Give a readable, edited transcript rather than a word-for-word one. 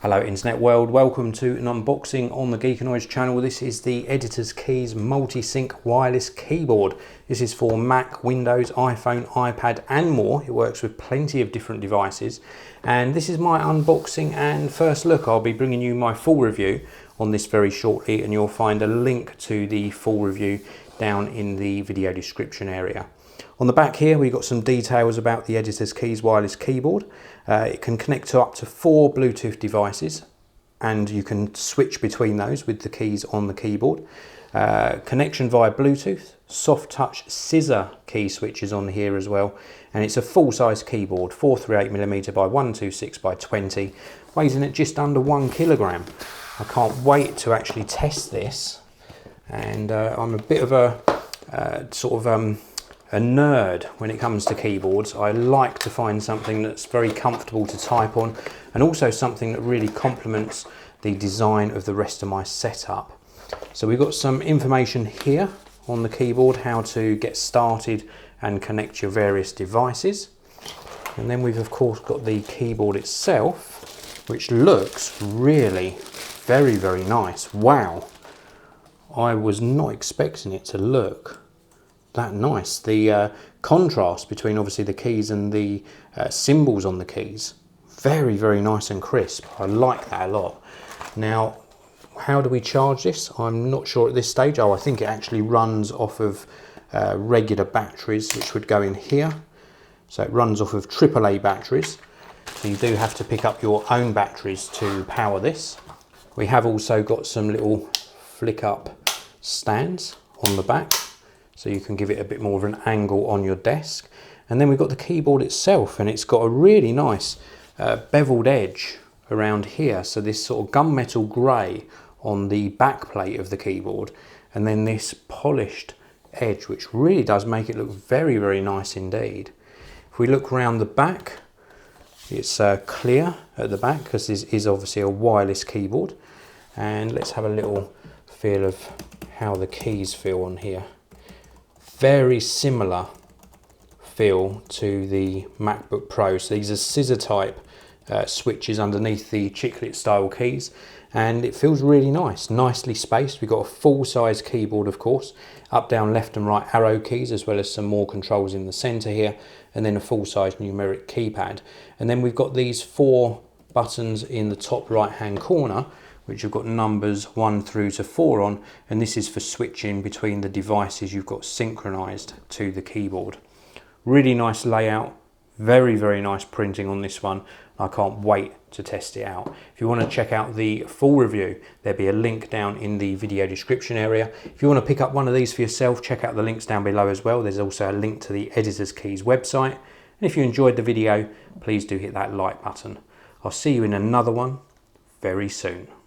Hello Internet world, welcome to an unboxing on the Geekanoids channel. This is the Editors Keys MultiSync wireless keyboard. This is for Mac, Windows, iPhone, iPad and more. It works with plenty of different devices. And this is my unboxing and first look. I'll be bringing you my full review on this very shortly, and you'll find a link to the full review down in the video description area. On the back here, we've got some details about the Editors Keys wireless keyboard. It can connect to up to 4 Bluetooth devices, and you can switch between those with the keys on the keyboard. Connection via Bluetooth, soft touch Scissor key switches on here as well, and it's a full-size keyboard, 438mm by 126 by 20, weighs in at just under 1 kilogram. I can't wait to actually test this, and I'm a bit of a a nerd when it comes to keyboards. I like to find something that's very comfortable to type on, and also something that really complements the design of the rest of my setup. So we've got some information here on the keyboard, how to get started and connect your various devices. And then we've of course got the keyboard itself, which looks really very, very nice. Wow, I was not expecting it to look that nice. The contrast between obviously the keys and the symbols on the keys, very, very nice and crisp. I like that a lot. Now, how do we charge this? I'm not sure at this stage. Oh, I think it actually runs off of regular batteries, which would go in here. So it runs off of AAA batteries. So you do have to pick up your own batteries to power this. We have also got some little flick up stands on the back, so you can give it a bit more of an angle on your desk. And then we've got the keyboard itself, and it's got a really nice beveled edge around here. So this sort of gunmetal grey on the back plate of the keyboard, and then this polished edge, which really does make it look very, very nice indeed. If we look around the back, it's clear at the back because this is obviously a wireless keyboard. And let's have a little feel of how the keys feel on here. Very similar feel to the MacBook Pro. So these are scissor type switches underneath the chiclet style keys, and it feels really nice, nicely spaced. We've got a full size keyboard, of course, up, down, left and right arrow keys, as well as some more controls in the center here, and then a full size numeric keypad. And then we've got these 4 buttons in the top right hand corner, which you've got numbers 1 through to 4 on, and this is for switching between the devices you've got synchronized to the keyboard. Really nice layout, very, very nice printing on this one. I can't wait to test it out. If you want to check out the full review, there'll be a link down in the video description area. If you want to pick up one of these for yourself, check out the links down below as well. There's also a link to the Editors Keys website. And if you enjoyed the video, please do hit that like button. I'll see you in another one very soon.